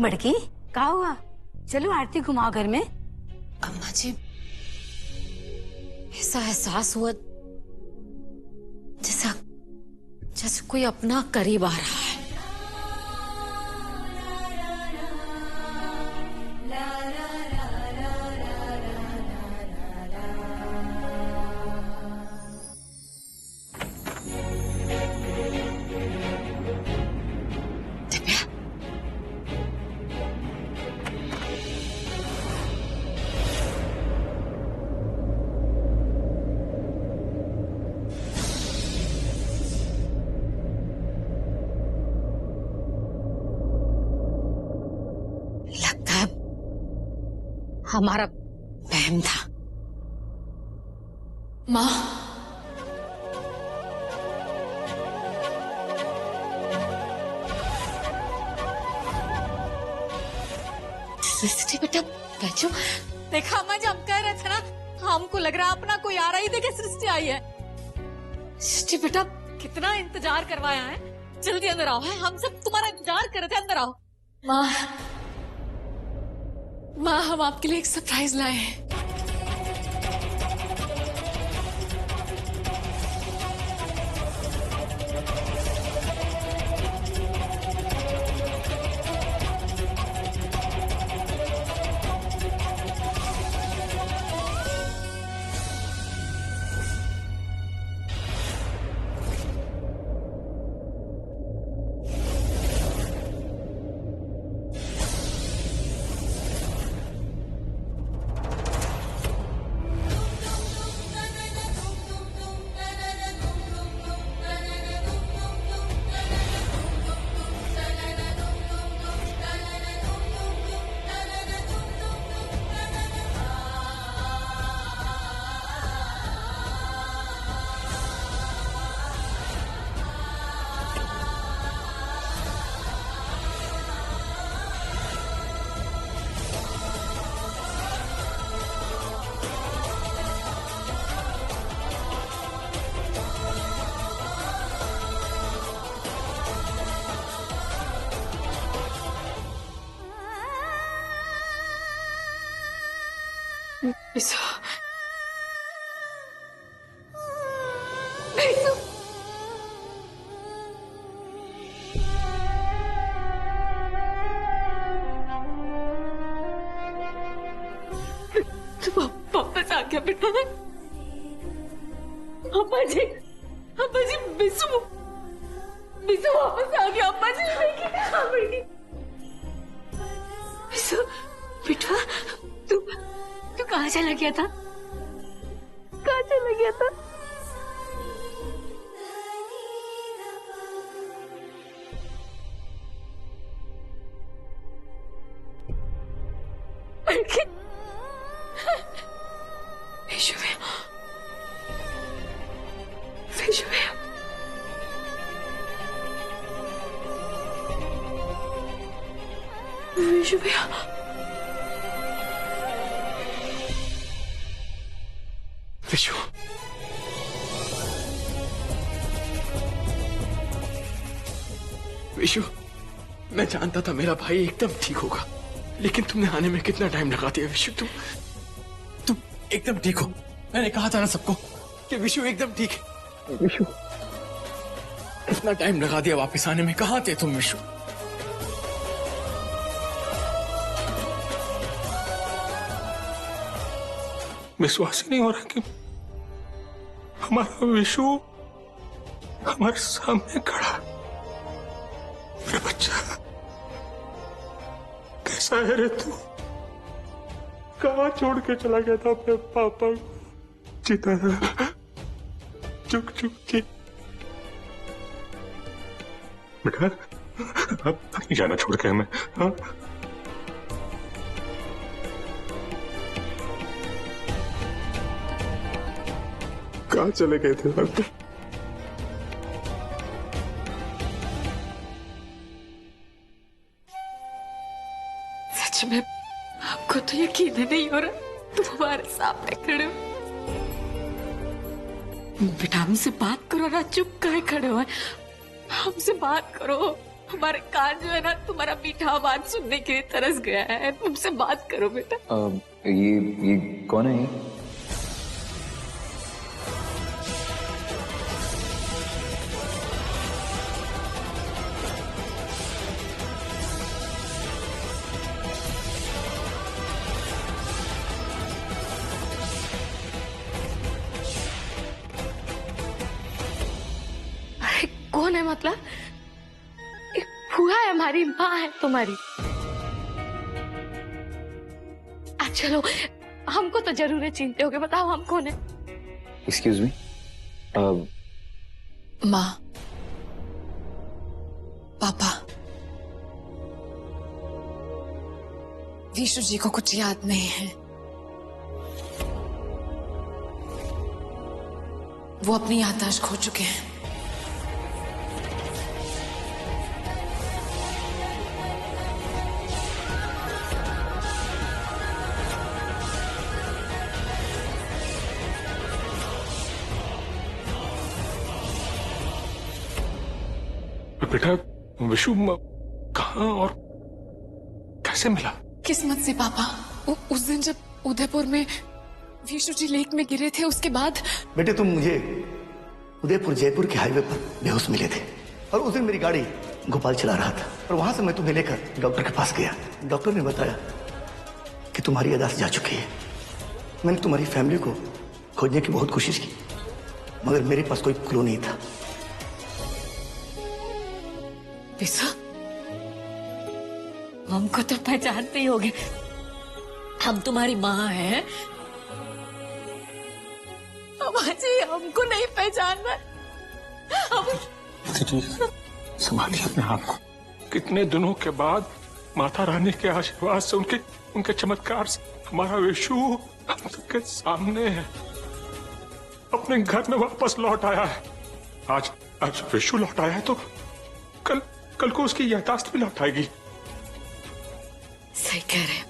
बड़की क्या हुआ? चलो आरती घुमाओ घर में। अम्मा जी, ऐसा एहसास हुआ जैसा जैसे कोई अपना करीब आ रहा है। हमारा वहम था। माँ, सृष्टि बेटा बच्चों, देखा अम्मा जी, हम कह रहे थे ना, हमको लग रहा अपना कोई आ रहा ही देखे सृष्टि आई है। सृष्टि बेटा, कितना इंतजार करवाया है, जल्दी अंदर आओ। है हम सब तुम्हारा इंतजार कर रहे थे, अंदर आओ। माँ, माँ हम आपके लिए एक सरप्राइज लाए हैं। बिसु, बिसु, तू वापस आ गया बेटा। अम्मा जी, बिसु, बिसु वापस आ गया। अम्मा जी, बिसु बेटा, तू कहाँ चला गया था? कहाँ चला गया था? विशु भैया, विशु, विशु, मैं जानता था मेरा भाई एकदम ठीक होगा, लेकिन तुमने आने में कितना टाइम लगा दिया विशु। तुम एकदम ठीक हो। मैंने कहा था ना सबको कि विशु एकदम ठीक है। विशु, कितना टाइम लगा दिया वापस आने में। कहाँ थे तुम विशु? विश्वास ही नहीं हो रहा कि हमारा विशु हमारे सामने खड़ा। मेरा बच्चा कैसा है रे तू? कहाँ छोड़ के चला गया था अपने पापा को? चिता चुक चुक के। बेटा अब नहीं जाना छोड़ के हमें। हाँ, कहाँ चले गए थे आप? सच में आपको तो यकीन ही नहीं हो रहा, तुम हमारे सामने खड़े हो। बेटा हमसे बात करो ना, चुप काहे खड़े हो? हमसे बात करो, हमारे कान जो है ना तुम्हारा मीठा आवाज सुनने के लिए तरस गया है। तुमसे बात करो बेटा। ये कौन है? कौन है मतलब? फूआ है हमारी, माँ है तुम्हारी। चलो हमको तो जरूर चिंते होगे, बताओ हम कौन है? एक्सक्यूज मी, माँ, पापा, विशु जी को कुछ याद नहीं है। वो अपनी याददाश्त खो चुके हैं। बेटा विशु कहाँ और कैसे मिला? किस्मत से पापा, उस दिन जब उदयपुर में विशु जी लेक में गिरे थे, उसके बाद। बेटे तुम मुझे उदयपुर जयपुर के हाईवे पर बेहोश मिले थे और उस दिन मेरी गाड़ी गोपाल चला रहा था और वहां से मैं तुम्हें लेकर डॉक्टर के पास गया। डॉक्टर ने बताया कि तुम्हारी याददाश्त जा चुकी है। मैंने तुम्हारी फैमिली को खोजने की बहुत कोशिश की मगर मेरे पास कोई क्लू नहीं था। हमको तो पहचानते ही होगे, हम तुम्हारी माँ हैं। जी हमको नहीं पहचान रहा। संभालिए अपने आप को। कितने दिनों के बाद माता रानी के आशीर्वाद से, उनके चमत्कार से हमारा विशु हम सबके सामने है, अपने घर में वापस लौट आया है। आज विशु लौट आया है तो कल को उसकी याददाश्त भी लौट आएगी। सही कह रहे हैं,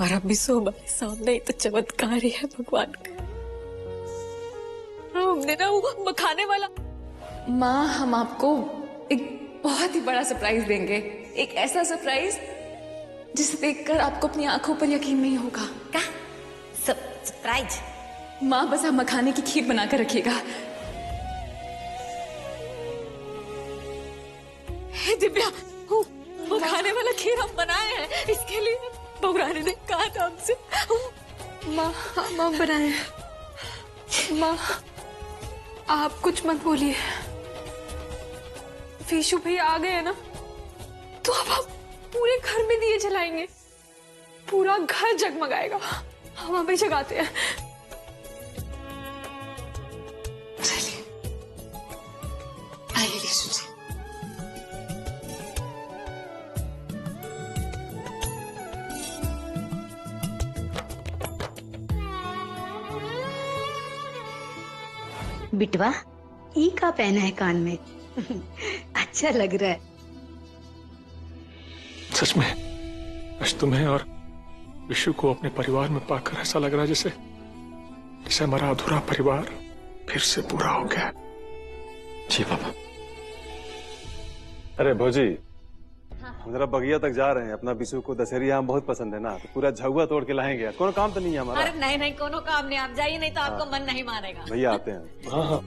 और अब भी सो हमारे सामने ही तो चमत्कार ही है भगवान का। हमने ना वो मखाने वाला। माँ, हम आपको एक बहुत ही बड़ा सरप्राइज देंगे, एक ऐसा सरप्राइज जिसे देखकर आपको अपनी आंखों पर यकीन नहीं होगा। क्या सरप्राइज? माँ, बस आप मखाने की खीर बनाकर रखिएगा। दिव्या, मखाने वाला खीर हम बनाए हैं, इसके लिए बबुरानी ने कहा था हमसे। माँ बनाए। माँ, आप कुछ मत बोलिए। विशु भैया आ गए ना, तो अब हम पूरे घर में दिए जलाएंगे, पूरा घर जगमगाएगा। हम अभी जगाते हैं। चलिए, आइए विशु जी। बिटवा, ये का पहना है कान में? अच्छा लग रहा है। सच में आज तुम्हें और विशु को अपने परिवार में पाकर ऐसा लग रहा है जैसे हमारा अधूरा परिवार फिर से पूरा हो गया। जी पापा। अरे भौजी, हम जरा बगिया तक जा रहे हैं। अपना विशु को दशहरी आम बहुत पसंद है ना, तो पूरा झगुआ तोड़ के लाएंगे। कोनो काम तो नहीं है हमारा? अरे नहीं, कोनो काम नहीं, आप जाइए, नहीं तो आपको मन नहीं मानेगा। भैया आते हैं। हाँ हाँ।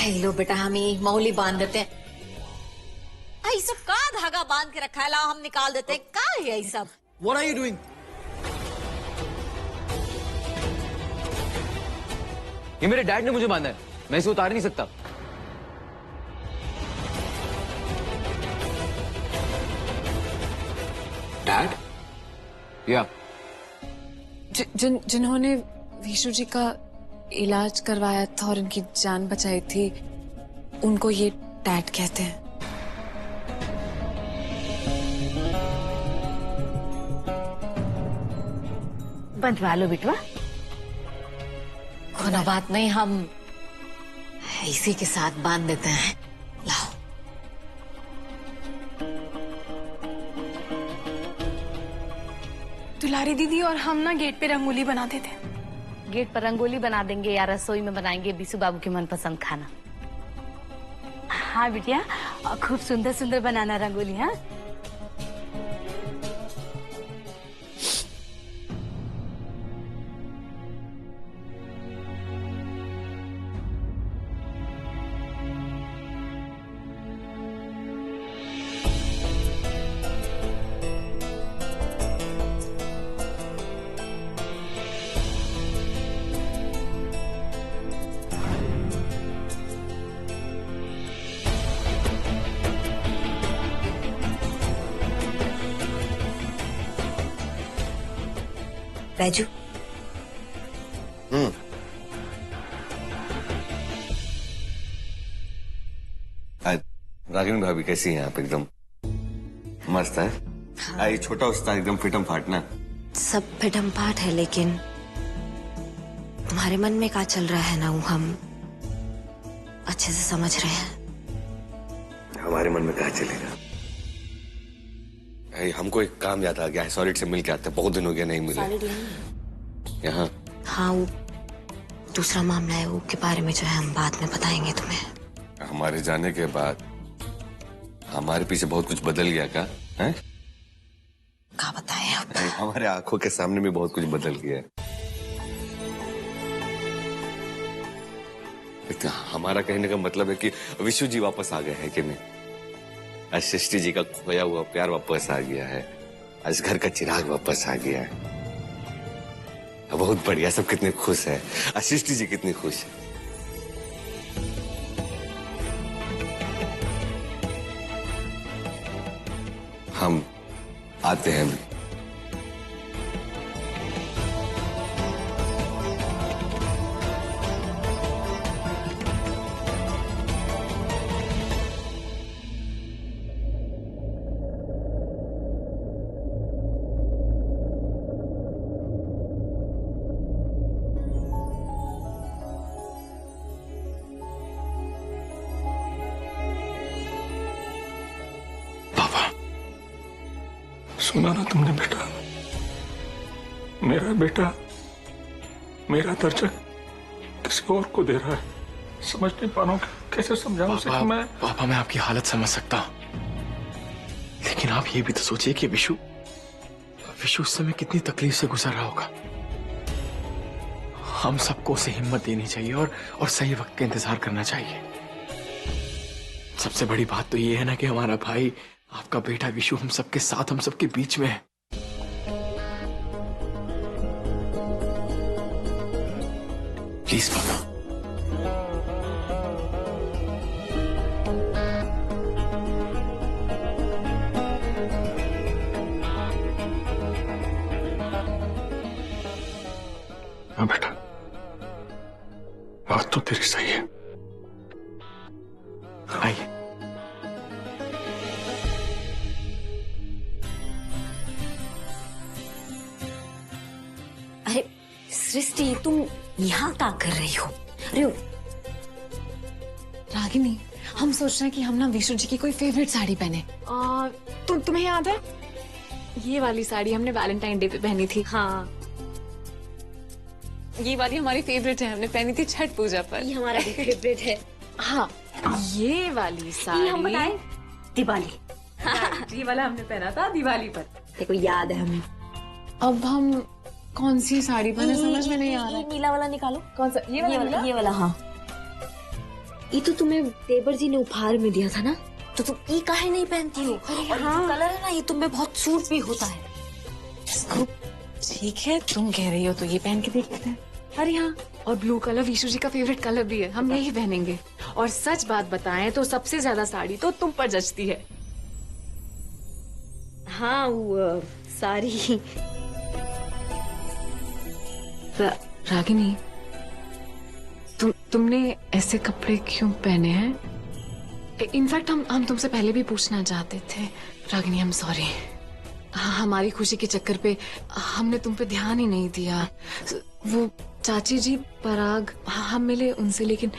लो बेटा, हम ये मौली बांध देते हैं। ये सब का धागा बांध के रखा है, लाओ हम निकाल देते हैं। का है ये सब? What are you doing? ये मेरे डैड ने मुझे बांधा है, मैं इसे उतार नहीं सकता। डैड? या जिन्होंने विशु जी का इलाज करवाया था और उनकी जान बचाई थी, उनको ये डैड कहते हैं। बंधवा लो बिटवा। कोनो बात नहीं, हम इसी के साथ बांध देते हैं। लाओ। दुलारी दीदी और हम ना गेट पे रंगोली बनाते थे, गेट पर रंगोली बना देंगे या रसोई में बनाएंगे बिशु बाबू के मनपसंद खाना। हाँ बिटिया, खूब सुंदर सुंदर बनाना रंगोली। हाँ राजू, रागिनी भाभी कैसी हैं आप? एकदम मस्त है। हाँ। ये छोटा उस्ताद एकदम फिटम फाटना। सब फिटम फाट है, लेकिन तुम्हारे मन में क्या चल रहा है ना, वो हम अच्छे से समझ रहे हैं। हमारे मन में क्या चलेगा? हमको एक काम याद आ गया है, सॉलिड से मिल के आते हैं, बहुत दिन हो गया नहीं मिले। यहाँ हाँ, वो दूसरा मामला है, वो के बारे में जो है हम बाद में बताएंगे तुम्हें। हमारे जाने के बाद हमारे पीछे बहुत कुछ बदल गया क्या है? क्या बताएं अब? हमारे आंखों के सामने भी बहुत कुछ बदल गया है। तो हमारा कहने का मतलब है कि विशु जी वापस आ गए हैं कि नहीं? आज सृष्टि जी का खोया हुआ प्यार वापस आ गया है, आज घर का चिराग वापस आ गया है। बहुत बढ़िया, सब कितने खुश है। आज सृष्टि जी कितनी खुश है। हम आते हैं अभी। सुना ना तुमने बेटा, मेरा बेटा मेरा दर्जा किसी और को दे रहा है। समझ नहीं पा रहा हूं कैसे समझाऊं उसे कि मैं। पापा, मैं आपकी हालत समझ सकता हूं, लेकिन आप ये भी तो सोचिए कि विशु उस समय कितनी तकलीफ से गुजर रहा होगा। हम सबको उसे हिम्मत देनी चाहिए और सही वक्त का इंतजार करना चाहिए। सबसे बड़ी बात तो ये है ना कि हमारा भाई, आपका बेटा विशु हम सबके साथ, हम सबके बीच में है। प्लीज पापा। हाँ बेटा, बात तो तेरी सही है। आइए। अरे सृष्टि, तुम यहाँ क्या कर रही हो? अरे रागिनी, हम सोच रहे हैं कि हम ना विशु जी की कोई फेवरेट साड़ी पहने। तुम्हें याद है ये वाली साड़ी हमने वैलेंटाइन डे पे पहनी थी? हाँ, ये वाली हमारी फेवरेट है, हमने पहनी थी छठ पूजा पर। ये हमारा भी फेवरेट है। हाँ, ये वाली साड़ी हम बताएं, दिवाली। ये वाला हमने पहना था दिवाली पर। देखो याद है हमें। अब हम कौन सी साड़ी पहने समझ में नहीं आ रहा। नीला वाला निकालो। कौन सा? ये वाला। हाँ, ये तो तुम्हें देवर जी ने उपहार में दिया था ना, तो तुम ये काहे नहीं पहनती हो? और हाँ, कलर है ना, ये तुम्हें बहुत सूट भी होता है। ठीक है, तुम कह रही हो तो ये पहन के देख लेते हैं। अरे हाँ, और ब्लू कलर विशु जी का फेवरेट कलर भी है, हम यही पहनेंगे। और सच बात बताएं तो सबसे ज्यादा साड़ी तो तुम पर जचती है। हाँ, वो साड़ी। रागिनी, तुमने ऐसे कपड़े क्यों पहने हैं? इनफैक्ट हम तुमसे पहले भी पूछना चाहते थे। रागिनी, हम सॉरी। हमारी खुशी के चक्कर पे हमने तुम पे ध्यान ही नहीं दिया। वो चाची जी पराग, हम मिले उनसे, लेकिन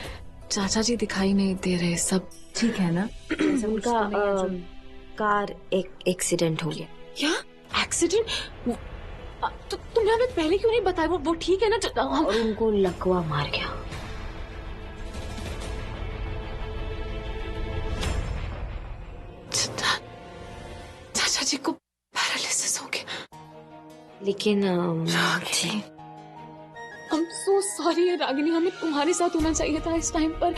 चाचा जी दिखाई नहीं दे रहे। सब ठीक है ना? उनका कार एक एक्सीडेंट हो गया। क्या एक्सीडेंट? तो तुमने हमें पहले क्यों नहीं बताया? वो ठीक है ना? और उनको लकवा मार गया। चाचा जी को पैरालिसिस हो गया। लेकिन रागिनी, I'm so sorry है रागिनी, हमें तुम्हारे साथ होना चाहिए था इस टाइम पर।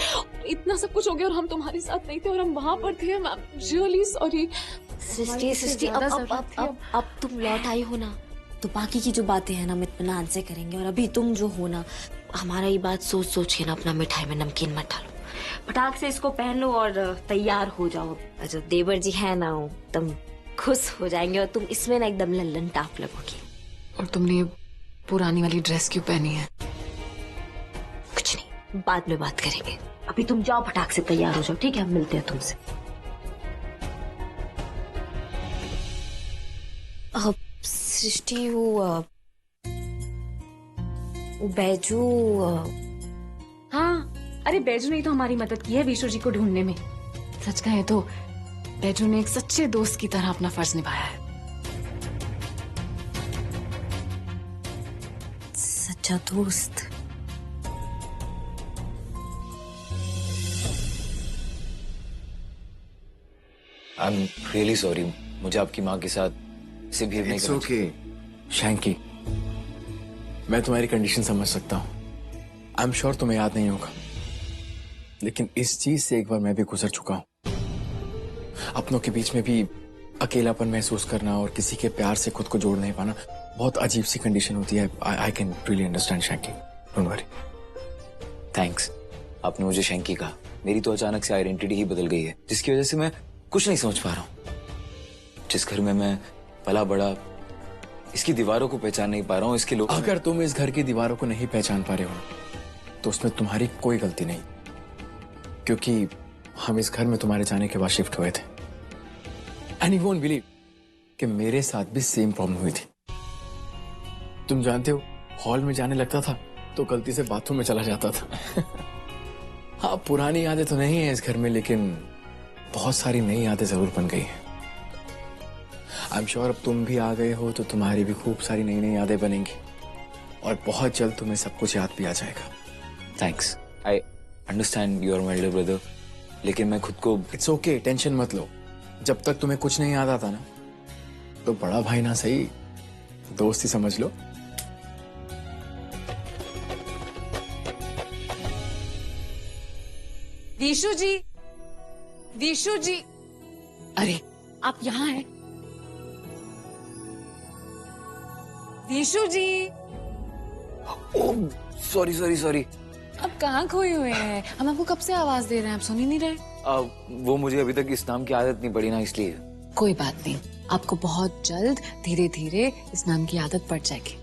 इतना सब कुछ हो गया और हम तुम्हारे साथ नहीं थे और हम वहां पर थे। I'm really sorry। सृष्टि अब तुम लौट आई हो ना, तो बाकी की जो बातें हैं ना हम इत्मीनान से करेंगे। और अभी तुम जो हो ना, हमारा ये बात सोच सोच के ना अपना मिठाई में नमकीन मत डालो। फटाक से इसको पहन लो और तैयार हो जाओ। जो देवर जी है ना, तुम खुश हो जाएंगे और तुम इसमें ना एकदम लल्लन टाप लगोगी। और तुमने ये पुरानी वाली ड्रेस क्यों पहनी है? कुछ नहीं, बाद में बात करेंगे। अभी तुम जाओ, फटाक से तैयार हो जाओ, ठीक है? हम मिलते हैं तुमसे। सृष्टि, वो बैजू। हाँ, अरे बैजू ने तो हमारी मदद की है विशु जी को ढूंढने में। सच कहे तो बैजू ने एक सच्चे दोस्त की तरह अपना फर्ज निभाया है। सच्चा दोस्त? आई एम रियली सॉरी, मुझे आपकी माँ के साथ ऐसे बिहेव नहीं करना चाहिए। शैंकी, मैं तुम्हारी कंडीशन समझ सकता हूँ। आई एम श्योर तुम्हें याद नहीं होगा, लेकिन इस चीज से एक बार मैं भी गुजर चुका हूँ। अपनों के बीच में भी अकेलापन महसूस करना और किसी के प्यार से खुद को जोड़ नहीं पाना बहुत अजीब सी कंडीशन होती है। I can really understand Shanky, don't worry. Thanks, आपने मुझे शैंकी कहा। मेरी तो अचानक से आइडेंटिटी ही बदल गई है, जिसकी वजह से मैं कुछ नहीं समझ पा रहा हूँ। जिस घर में मैं पला बड़ा, इसकी दीवारों को पहचान नहीं पा रहा हूँ, इसके लोग। अगर तुम इस घर की दीवारों को नहीं पहचान पा रहे हो तो उसमें तुम्हारी कोई गलती नहीं, क्योंकि हम इस घर में तुम्हारे जाने के बाद शिफ्ट हुए थे। एंड यू वोंट बिलीव कि मेरे साथ भी सेम प्रॉब्लम हुई थी। तुम जानते हो, हॉल में जाने लगता था तो गलती से बाथरूम में चला जाता था। हाँ, पुरानी यादें तो नहीं है इस घर में, लेकिन बहुत सारी नई यादें जरूर बन गई हैं। आई एम श्योर अब तुम भी आ गए हो तो तुम्हारी भी खूब सारी नई नई यादें बनेंगी और बहुत जल्द तुम्हें सब कुछ याद भी आ जाएगा। Thanks, I understand you are my elder brother, लेकिन मैं खुद को। इट्स ओके, टेंशन मत लो। जब तक तुम्हें कुछ नहीं याद आता ना, तो बड़ा भाई ना सही, दोस्त ही समझ लो। विशु जी, विशु जी, अरे आप यहाँ हैं? विशु जी। ओह, सॉरी सॉरी सॉरी। अब कहाँ खोए हुए हैं? हम आपको कब से आवाज दे रहे हैं, आप सुन ही नहीं रहे। वो मुझे अभी तक इस नाम की आदत नहीं पड़ी ना, इसलिए। कोई बात नहीं, आपको बहुत जल्द धीरे धीरे इस नाम की आदत पड़ जाएगी।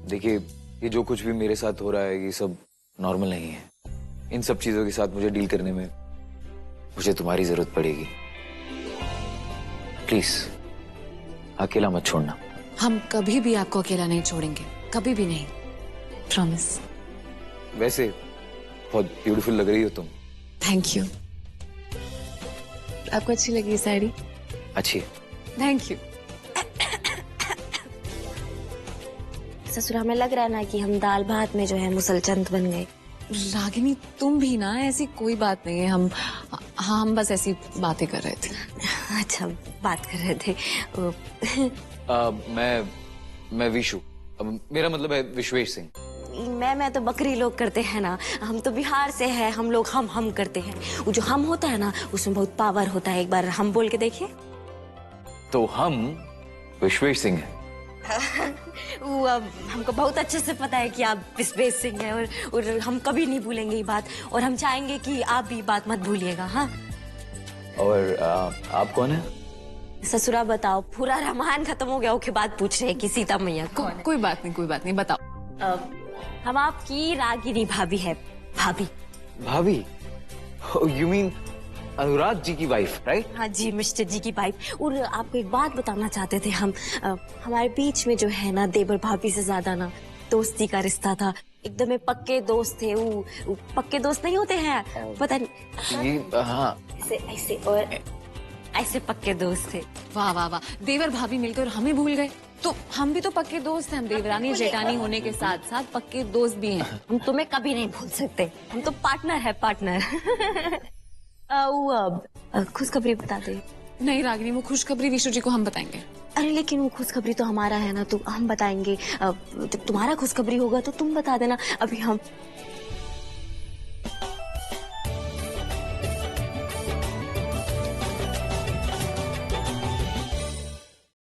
देखिए, ये जो कुछ भी मेरे साथ हो रहा है ये सब नॉर्मल नहीं है। इन सब चीजों के साथ मुझे डील करने में मुझे तुम्हारी जरूरत पड़ेगी। प्लीज अकेला मत छोड़ना। हम कभी भी आपको अकेला नहीं छोड़ेंगे, कभी भी नहीं, प्रॉमिस। वैसे बहुत ब्यूटीफुल लग रही हो तुम। Thank you. आपको अच्छी लगी साड़ी? अच्छी। Thank you. ससुरा में लग रहा है ना कि हम दाल भात में जो है मुसलचंद बन गए। रागिनी, तुम भी ना, ऐसी कोई बात नहीं है। हम बस ऐसी बातें कर रहे थे। अच्छा, बात कर रहे थे। मैं विशु, मेरा मतलब है विश्वेश सिंह। मैं तो बकरी लोग करते हैं ना, हम तो बिहार से हैं। हम लोग हम करते हैं। वो जो हम होता है ना, उसमें बहुत पावर होता है। एक बार हम बोल के देखिए। तो हम विश्वेश सिंह हैं। वो हमको बहुत अच्छे से पता है कि आप विश्वेश सिंह हैं, और हम कभी नहीं भूलेंगे ये बात, और हम चाहेंगे कि आप भी बात मत भूलिएगा। हाँ। और आप कौन है? ससुरा बताओ, पूरा रामायण खत्म हो गया उसके बाद पूछ रहे हैं कि सीता मैया कौन है? कोई बात नहीं, कोई बात नहीं, बताओ। हम आपकी रागिनी भाभी है। भाभी? भाभी? यू मीन अनुराग जी की वाइफ, राइट? हाँ जी, मिस्टर जी की वाइफ। और आपको एक बात बताना चाहते थे हम, हमारे बीच में जो है ना, देवर भाभी से ज्यादा ना दोस्ती का रिश्ता था। एकदम पक्के दोस्त थे। वो पक्के दोस्त नहीं होते हैं, पता नहीं। हाँ, ऐसे और ऐसे पक्के दोस्त थे। वाह वाह वाह, देवर भाभी मिलकर हमें भूल गए। तो हम भी तो पक्के दोस्त हैं, हम देवरानी जेठानी होने के साथ साथ पक्के दोस्त भी हैं। हम तुम्हें कभी नहीं भूल सकते, हम तो पार्टनर है, पार्टनर। वो खुशखबरी बता दे। नहीं रागिनी, वो खुशखबरी विशु जी को हम बताएंगे। अरे लेकिन वो खुशखबरी तो हमारा है ना, तो हम बताएंगे। जब तुम्हारा खुशखबरी होगा तो तुम बता देना। अभी हम